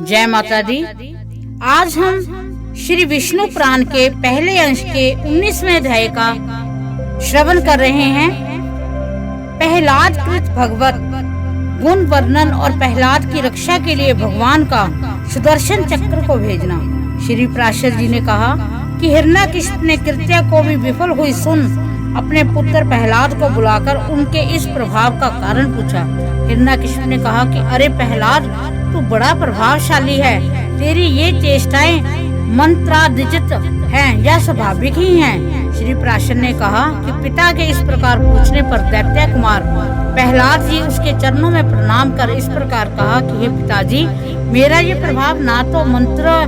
जय माता दी। आज हम श्री विष्णु पुराण के पहले अंश के 19वें अध्याय का श्रवण कर रहे हैं। प्रहलाद कृत भगवत गुण वर्णन और प्रहलाद की रक्षा के लिए भगवान का सुदर्शन चक्र को भेजना। श्री पराशर जी ने कहा कि हिरण्यकशिपु ने कृत्या को भी विफल हुई सुन अपने पुत्र प्रहलाद को बुलाकर उनके इस प्रभाव का कारण पूछा। हिरण्यकशिपु ने कहा कि अरे प्रहलाद, तू बड़ा प्रभावशाली है, तेरी ये चेष्टाएं मंत्रादिजित हैं या स्वाभाविक ही हैं। श्री पराशर ने कहा कि पिता के इस प्रकार पूछने पर दैत्य कुमार प्रहलाद जी उसके चरणों में प्रणाम कर इस प्रकार कहा कि हे पिताजी, मेरा ये प्रभाव ना तो मंत्र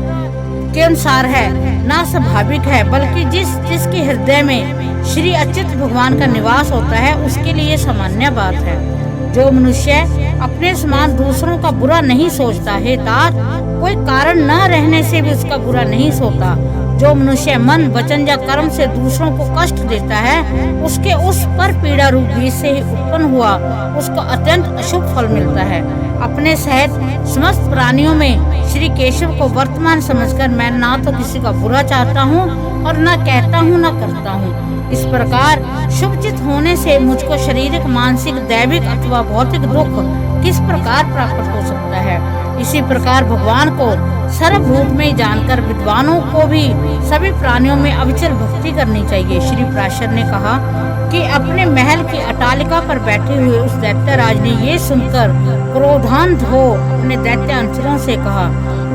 के अनुसार है ना स्वाभाविक है, बल्कि जिसके हृदय में श्री अच्युत भगवान का निवास होता है उसके लिए सामान्य बात है। जो मनुष्य अपने समान दूसरों का बुरा नहीं सोचता है, तात कोई कारण न रहने से भी उसका बुरा नहीं सोचता। जो मनुष्य मन वचन या कर्म से दूसरों को कष्ट देता है, उसके उस पर पीड़ा रूप बीज से ही उत्पन्न हुआ उसको अत्यंत अशुभ फल मिलता है। अपने सहित समस्त प्राणियों में श्री केशव को वर्तमान समझकर मैं ना तो किसी का बुरा चाहता हूँ और न कहता हूँ न करता हूँ। इस प्रकार शुभचित होने से मुझको शारीरिक, मानसिक, दैविक अथवा भौतिक दुख किस प्रकार प्राप्त हो सकता है। इसी प्रकार भगवान को सर्वभूत में जानकर विद्वानों को भी सभी प्राणियों में अविचल भक्ति करनी चाहिए। श्री पराशर ने कहा कि अपने महल की अटालिका पर बैठे हुए उस दैत्यराज ने ये सुनकर क्रोधान्ध हो अपने दैत्य अनुचरों से कहा।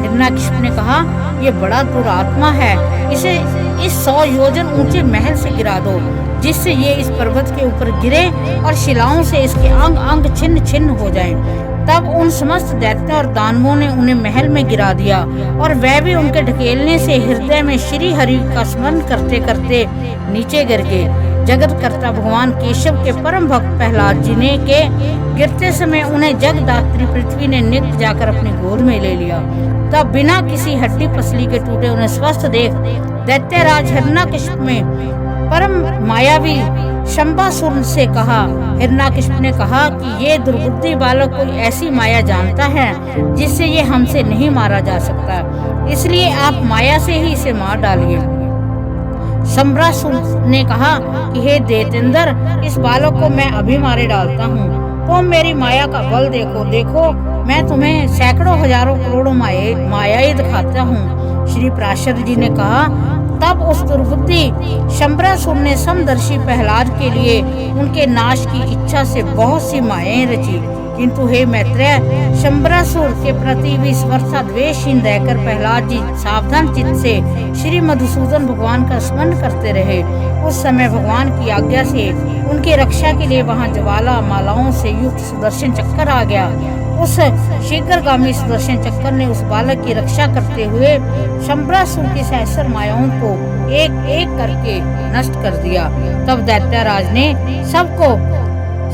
हिरण्यकशिपु ने कहा, ये बड़ा दुरात्मा है, इसे इस 100 योजन ऊंचे महल से गिरा दो, जिससे ये इस पर्वत के ऊपर गिरे और शिलाओं से इसके अंग अंग छिन्न छिन्न हो जाएं। तब उन समस्त दैत्यों और दानवों ने उन्हें महल में गिरा दिया और वह भी उनके ढकेलने से हृदय में श्री हरि का स्मरण करते करते नीचे गिर गए। जगत कर्ता भगवान केशव के परम भक्त प्रहलाद जी ने के गिरते समय उन्हें जगदात्री पृथ्वी ने नित्य जाकर अपनी गोद में ले लिया। तब बिना किसी हड्डी पसली के टूटे उन्हें स्वस्थ देख दैत्यराज हिरण्यकशिपु में परम मायावी शंबासुर से कहा। हिरण्यकशिपु ने कहा कि ये दुर्बुद्धि बालक कोई ऐसी माया जानता है जिससे ये हमसे नहीं मारा जा सकता, इसलिए आप माया से ही इसे मार डालिए। शंबासुर ने कहा कि हे दैत्येंद्र, इस बालक को मैं अभी मारे डालता हूँ। तो मेरी माया का बल देखो, मैं तुम्हें सैकड़ों हजारों करोड़ों मायाएं दिखाता हूँ। श्री पराशर जी ने कहा, तब उस दुर्बुद्धि शंबासुर ने समदर्शी प्रहलाद के लिए उनके नाश की इच्छा से बहुत सी मायाएं रची, किंतु हे मैत्रेय, शंबासुर के प्रति भी स्पर्धा द्वेषहीन रहकर प्रहलाद जी सावधान चित्त से श्री मधुसूदन भगवान का स्मरण करते रहे। उस समय भगवान की आज्ञा से उनकी रक्षा के लिए वहां ज्वाला मालाओं से युक्त सुदर्शन चक्कर आ गया। उस शीघ्रगामी सुदर्शन चक्कर ने उस बालक की रक्षा करते हुए शंबासुर की सहस्र मायाओं को एक एक करके नष्ट कर दिया। तब दैत्यराज ने सबको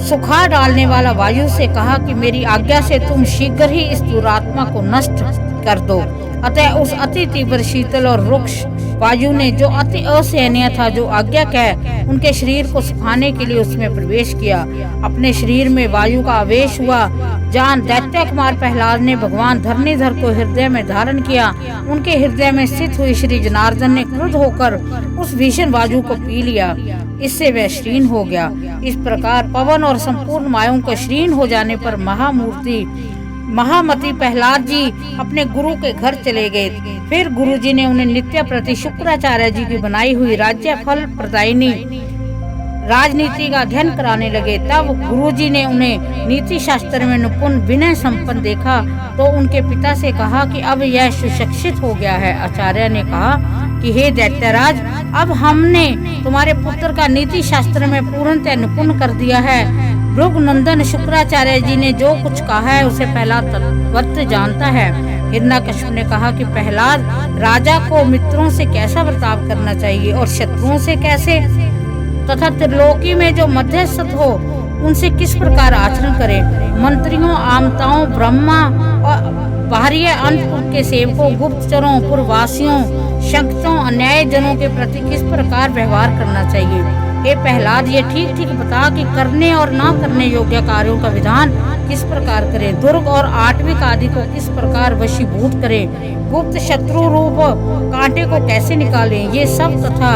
सुखा डालने वाला वायु से कहा कि मेरी आज्ञा से तुम शीघ्र ही इस दुरात्मा को नष्ट कर दो। अतः उस अति तीव्र शीतल और रुक्ष वायु ने, जो अति असहनीय था, जो आज्ञा कह उनके शरीर को सुखाने के लिए उसमें प्रवेश किया। अपने शरीर में वायु का आवेश हुआ जान दैत्य कुमार प्रहलाद ने भगवान धरणीधर को हृदय में धारण किया। उनके हृदय में स्थित हुई श्री जनार्दन ने क्रुद्ध होकर उस भीषण वायु को पी लिया, इससे वह क्षीण हो गया। इस प्रकार पवन और संपूर्ण मायाओं का क्षीण हो जाने पर महामती प्रहलाद जी अपने गुरु के घर चले गए। फिर गुरुजी ने उन्हें नित्य प्रति शुक्राचार्य जी की बनाई हुई राज्य फल प्रदायिनी राजनीति का अध्ययन कराने लगे। तब गुरुजी ने उन्हें नीति शास्त्र में निपुण विनय संपन्न देखा तो उनके पिता से कहा कि अब यह सुशिक्षित हो गया है। आचार्य ने कहा कि हे दैत्यराज, अब हमने तुम्हारे पुत्र का नीति शास्त्र में पूर्णतः निपुण कर दिया है। भृगुनंदन शुक्राचार्य जी ने जो कुछ कहा है उसे प्रहलाद तत्वतः जानता है। हिरण्यकशिपु ने कहा कि प्रहलाद, राजा को मित्रों से कैसा बर्ताव करना चाहिए और शत्रुओं से कैसे, तथा त्रिलोकी में जो मध्यस्थ हो उनसे किस प्रकार आचरण करे। मंत्रियों, आमताओं, ब्रह्मा और बाहरी अंतपुर के सेवकों, गुप्तचरों, पुरवासियों, शंकितों, अन्याय जनों के प्रति किस प्रकार व्यवहार करना चाहिए। हे प्रहलाद, ये ठीक ठीक बता कि करने और ना करने योग्य कार्यों का विधान किस प्रकार करें, दुर्ग और आठविक आदि को किस प्रकार वशीभूत करें, गुप्त शत्रु रूप कांटे को कैसे निकालें, ये सब तथा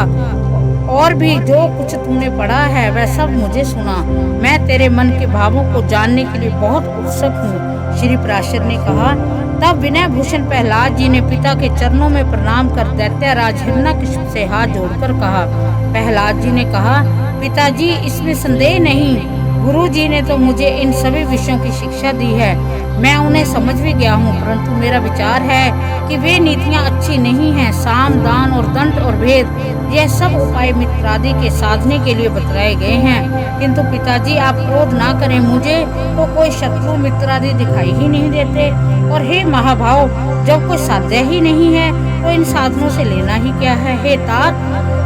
और भी जो कुछ तूने पढ़ा है वह सब मुझे सुना। मैं तेरे मन के भावों को जानने के लिए बहुत उत्सुक हूँ। श्री पराशर ने कहा। तब विनय भूषण प्रहलाद जी ने पिता के चरणों में प्रणाम कर दैत्यराज हिरण्यकशिपु से हाथ जोड़कर कहा। प्रहलाद जी ने कहा, पिताजी, इसमें संदेह नहीं, गुरु जी ने तो मुझे इन सभी विषयों की शिक्षा दी है, मैं उन्हें समझ भी गया हूँ, परंतु मेरा विचार है कि वे नीतियाँ अच्छी नहीं हैं। साम, दान और दंड और भेद, यह सब उपाय मित्रादि के साधने के लिए बतलाए गए हैं। किंतु पिताजी, आप क्रोध ना करें, मुझे तो कोई शत्रु मित्रादि दिखाई ही नहीं देते, और हे महाभाव, जब कोई साध्य ही नहीं है तो इन साधनों से लेना ही क्या है। हे तात,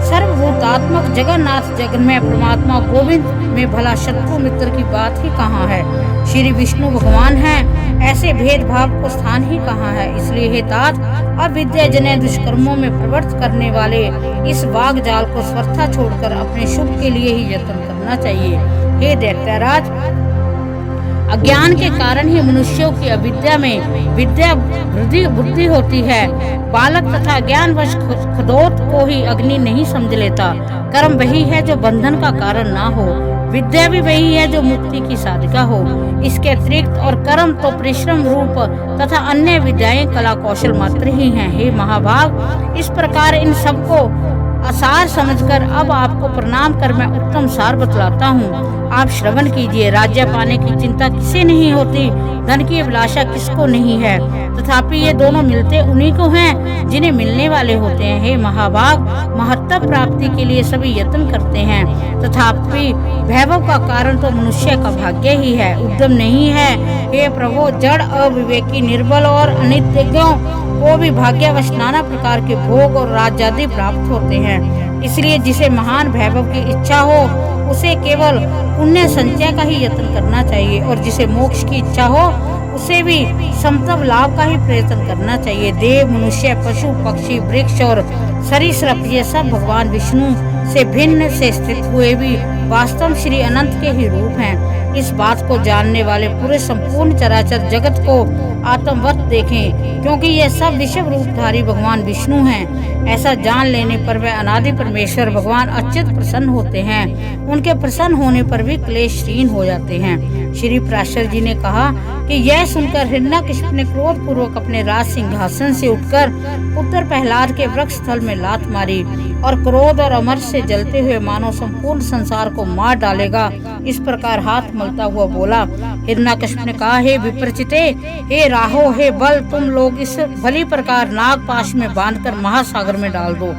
सर्वभूतात्मक जगन्नाथ जगन्मय परमात्मा गोविंद में भला शत्रु मित्र की बात ही कहाँ है। श्री विष्णु भगवान हैं, ऐसे भेदभाव को स्थान ही कहाँ है। इसलिए हे तात, अविद्या जन्य दुष्कर्मों में प्रवृत्त करने वाले इस वाग जाल को स्वथा छोड़कर अपने शुभ के लिए ही यत्न करना चाहिए। हे दैत्यराज, अज्ञान के कारण ही मनुष्यों की अविद्या में विद्या बुद्धि होती है। बालक तथा ज्ञानवश खदोत को ही अग्नि नहीं समझ लेता। कर्म वही है जो बंधन का कारण ना हो, विद्या भी वही है जो मुक्ति की साधिका हो। इसके अतिरिक्त और कर्म तो परिश्रम रूप तथा अन्य विद्याएं कला कौशल मात्र ही हैं। हे महाभाग, इस प्रकार इन सबको असार समझकर अब आपको प्रणाम कर मैं उत्तम सार बतलाता हूँ। आप श्रवण कीजिए। राज्य पाने की चिंता किसे नहीं होती, धन की अभिलाषा किसको नहीं है, तथापि ये दोनों मिलते उन्हीं को हैं जिन्हें मिलने वाले होते हैं। हे महाभाग, महत्व प्राप्ति के लिए सभी यत्न करते हैं, तथापि वैभव का कारण तो मनुष्य का भाग्य ही है, उद्यम नहीं है। हे प्रभु, जड़, अविवेकी, निर्बल और अनित्यज्ञों को भी भाग्यवश नाना प्रकार के भोग और राज्यादि प्राप्त होते हैं। इसलिए जिसे महान वैभव की इच्छा हो उसे केवल पुण्य संचय का ही यत्न करना चाहिए, और जिसे मोक्ष की इच्छा हो उसे भी समतव लाभ का ही प्रयत्न करना चाहिए। देव, मनुष्य, पशु, पक्षी, वृक्ष और सरीसृप, ये सब भगवान विष्णु से भिन्न से स्थित हुए भी वास्तव श्री अनंत के ही रूप हैं। इस बात को जानने वाले पूरे संपूर्ण चराचर जगत को आत्मवत देखें, क्योंकि ये सब विषव रूपधारी भगवान विष्णु हैं। ऐसा जान लेने पर वह अनादि परमेश्वर भगवान अच्युत प्रसन्न होते हैं। उनके प्रसन्न होने पर भी क्लेशहीन हो जाते हैं। श्री पराशर जी ने कहा कि यह सुनकर हिरण्यकशिपु ने क्रोध पूर्वक अपने राज सिंहासन से उठकर पुत्र प्रहलाद के वृक्ष स्थल में लात मारी, और क्रोध और अमर से जलते हुए मानो संपूर्ण संसार को मार डालेगा, इस प्रकार हाथ मलता हुआ बोला। हिरण्यकशिपु ने कहा, हे विप्रचिते, हे राहो, हे बल, तुम लोग इस भली प्रकार नागपाश में बांधकर महासागर में डाल दो।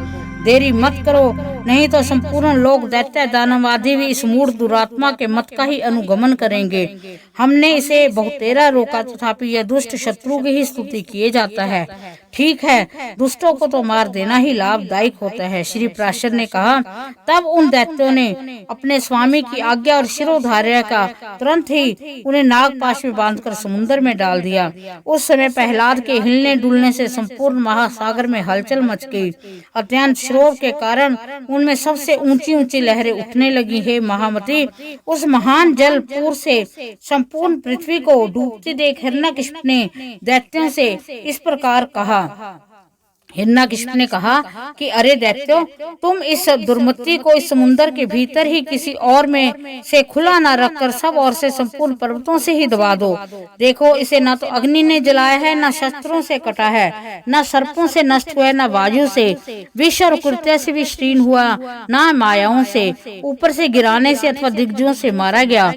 देरी मत करो, नहीं तो संपूर्ण लोग, दैत्य, दानव आदि भी इस मूढ़ दुरात्मा के मत का ही अनुगमन करेंगे। हमने इसे बहुतेरा रोका, तथापि यह दुष्ट शत्रु की ही स्तुति किए जाता है। ठीक है, दुष्टों को तो मार देना ही लाभदायक होता है। श्री पराशर ने कहा। तब उन दैत्यों ने अपने स्वामी की आज्ञा और शिरोधार्य का तुरंत ही उन्हें नागपाश में बांधकर समुद्र में डाल दिया। उस समय प्रहलाद के हिलने डुलने से संपूर्ण महासागर में हलचल मच गई। अत्यंत क्षोभ के कारण उनमें सबसे ऊंची ऊंची लहरें उठने लगी। हे महामती, उस महान जल पूर से संपूर्ण पृथ्वी को डूबती देख हिरण्यकशिपु ने दैत्यों से इस प्रकार कहा। हिरण्यकशिपु ने कहा कि अरे दैत्यों, तुम इस दुर्मति को इस समुद्र के भीतर ही किसी और में से खुला न रखकर सब ओर से संपूर्ण पर्वतों से ही दबा दो। देखो, इसे न तो अग्नि ने जलाया है, न शस्त्रों से कटा है, न सर्पों से नष्ट हुआ है, न वायु से, विष और कृत्य से भी क्षीण हुआ, न मायाओं से, ऊपर से गिराने से अथवा दिग्गजों से मारा गया।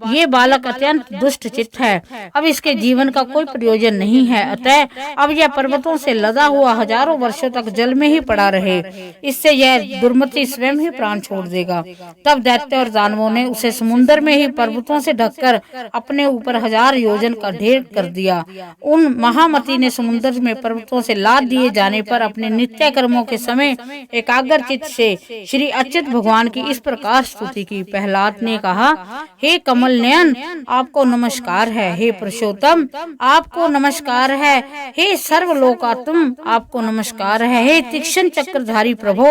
ये बालक अत्यंत दुष्ट चित्त है, अब इसके जीवन का कोई प्रयोजन नहीं है। अतः अब यह पर्वतों से लदा हुआ हजारों वर्षों तक जल में ही पड़ा रहे, इससे यह दुर्मति स्वयं ही प्राण छोड़ देगा। तब दैत्य और दानवों ने उसे समुद्र में ही पर्वतों से ढककर अपने ऊपर 1000 योजन का ढेर कर दिया। उन महामती ने समुद्र में पर्वतों से लाद दिए जाने पर अपने नित्य कर्मों के समय एकाग्र चित्त से श्री अच्युत भगवान की इस प्रकार स्तुति की। प्रहलाद ने कहा, हे कमल नयन, आपको नमस्कार है। हे पुरुषोत्तम, आपको नमस्कार है। हे सर्वलोकात्म, आपको नमस्कार है। हे तीक्ष्ण चक्रधारी प्रभु,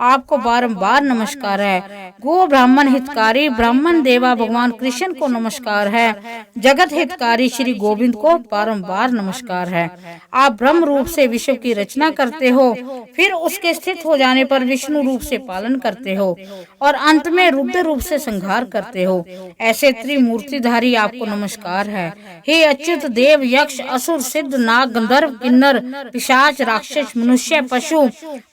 आपको बारंबार नमस्कार है। गो ब्राह्मण हितकारी ब्राह्मण देवा भगवान कृष्ण को नमस्कार है। जगत हितकारी श्री गोविंद को बारंबार नमस्कार है। आप ब्रह्म रूप से विश्व की रचना करते हो, फिर उसके स्थित हो जाने पर विष्णु रूप से पालन करते हो और अंत में रुद्र रूप से संहार करते हो। ऐसे त्रिमूर्तिधारी आपको नमस्कार है। हे अच्युत देव, यक्ष असुर सिद्ध नाग गंधर्व किन्नर पिशाच राक्षस मनुष्य पशु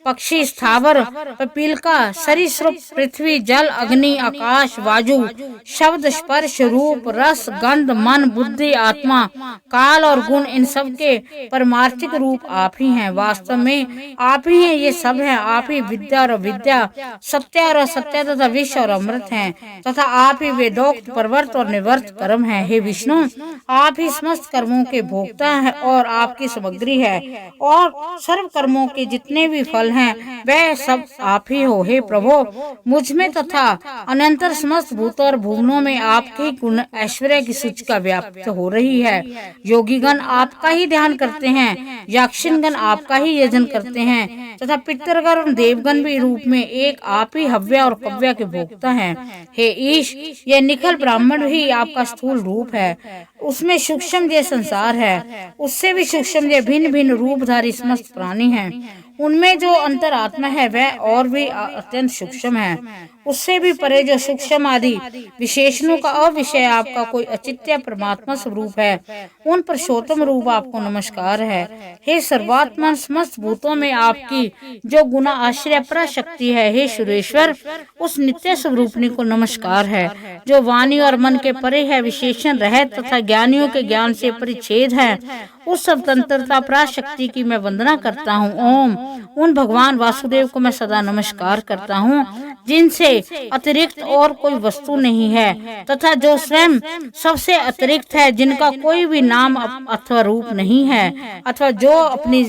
पक्षी स्थावर पपीलका सरीसृप पृथ्वी जल अग्नि आकाश वायु शब्द स्पर्श रूप रस गंध मन बुद्धि आत्मा काल और गुण, इन सब के परमार्थिक रूप आप ही हैं। वास्तव में आप ही हैं, ये सब है। आप ही विद्या और विद्या, सत्य और असत्य तथा विष और अमृत हैं, तथा आप ही वेदोक्त परवर्त और निवर्त कर्म है। हे विष्णु, आप ही समस्त कर्मों के भोक्ता है और आपकी सामग्री है, और सर्व कर्मों के जितने भी फल हैं वह सब आप ही हो। हे प्रभु, मुझ में तथा अनंतर समस्त भूतों और भुवनों में आपके गुण ऐश्वर्य की सूचिका व्याप्त हो रही है। योगीगण आपका ही ध्यान करते हैं, यक्षगण आपका ही यजन करते हैं, तथा पितरगण और देवगण भी रूप में एक आप ही हव्य और कव्य के भोक्ता हैं। हे ईश, यह निखल ब्राह्मण ही आपका स्थूल रूप है, उसमें सूक्ष्म ये संसार है, उससे भी सूक्ष्म ये भिन्न भिन्न रूपधारी समस्त प्राणी हैं। उनमें जो अंतरात्मा है वह और भी अत्यंत सूक्ष्म है, उससे भी परे जो सूक्ष्म आदि विशेषणों का अविषय आपका कोई अचित्य परमात्मा स्वरूप है, उन पुरुषोत्तम रूप आपको नमस्कार है। हे सर्वात्मा, समस्त भूतों में आपकी जो गुना आश्रय प्रशक्ति है, हे सुरेश्वर, उस नित्य स्वरूपनी को नमस्कार है, जो वाणी और मन के परे है, विशेषण रहित तथा ज्ञानियों के ज्ञान से परिच्छेद है। उस स्वतंत्रता प्राशक्ति की मैं वंदना करता हूँ। ओम। उन भगवान वासुदेव को मैं सदा नमस्कार करता हूँ, जिनसे अतिरिक्त और कोई वस्तु नहीं है, तथा जो स्वयं सबसे अतिरिक्त है, जिनका कोई भी नाम अथवा रूप नहीं है, अथवा जो अपनी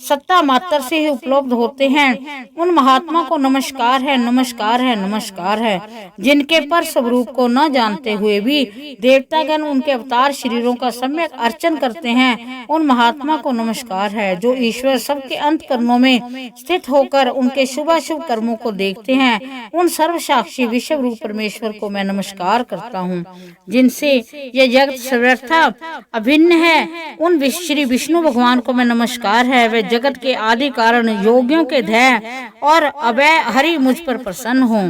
सत्ता मात्र से ही उपलब्ध होते हैं, उन महात्मा को नमस्कार है, नमस्कार है, नमस्कार है। जिनके पर स्वरूप को न जानते हुए भी देवतागण उनके अवतार शरीरों का सम्यक अर्चन करते हैं, उन महात्मा को नमस्कार है। जो ईश्वर सबके अंतकरणों में स्थित होकर उनके शुभाशुभ कर्मों को देखते हैं, उन सर्वसाक्षी विश्व रूप परमेश्वर को मैं नमस्कार करता हूँ। जिनसे यह जगत सर्वथा अभिन्न है, उन श्री विष्णु भगवान को मैं नमस्कार है। वे जगत के आदि कारण योगियों के ध्येय और अभय हरि मुझ पर प्रसन्न हो,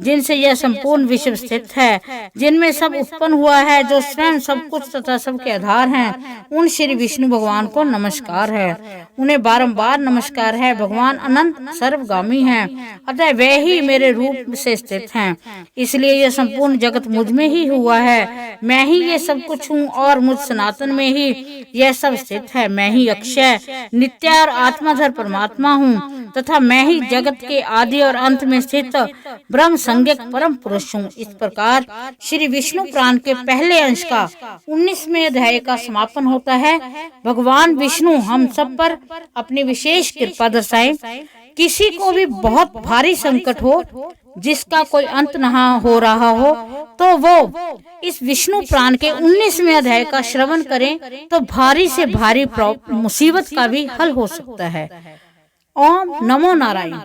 जिनसे यह संपूर्ण विश्व स्थित है, जिनमें सब उत्पन्न हुआ है, जो स्वयं सब कुछ तथा सबके आधार हैं, उन श्री विष्णु भगवान को नमस्कार है। उन्हें बारंबार नमस्कार है। भगवान अनंत सर्वगामी हैं, अतः वे ही मेरे रूप से स्थित हैं, इसलिए यह संपूर्ण जगत मुझ में ही हुआ है। मैं ही ये सब कुछ हूँ और मुझ सनातन में ही यह सब स्थित है। मैं ही अक्षय नित्य और आत्माधर परमात्मा हूँ, तथा मैं ही जगत के आदि और अंत में स्थित ब्रह्म संज्ञक परम पुरुष हूँ। इस प्रकार श्री विष्णु पुराण के पहले अंश का 19वें अध्याय का समापन होता है। भगवान विष्णु हम सब पर अपनी विशेष कृपा दर्शाएं। किसी को भी बहुत भारी संकट हो, जिसका कोई अंत नहीं हो रहा हो, तो वो इस विष्णु पुराण के 19वें अध्याय का श्रवण करें, तो भारी से भारी मुसीबत का भी हल हो सकता है। ओम नमो नारायण।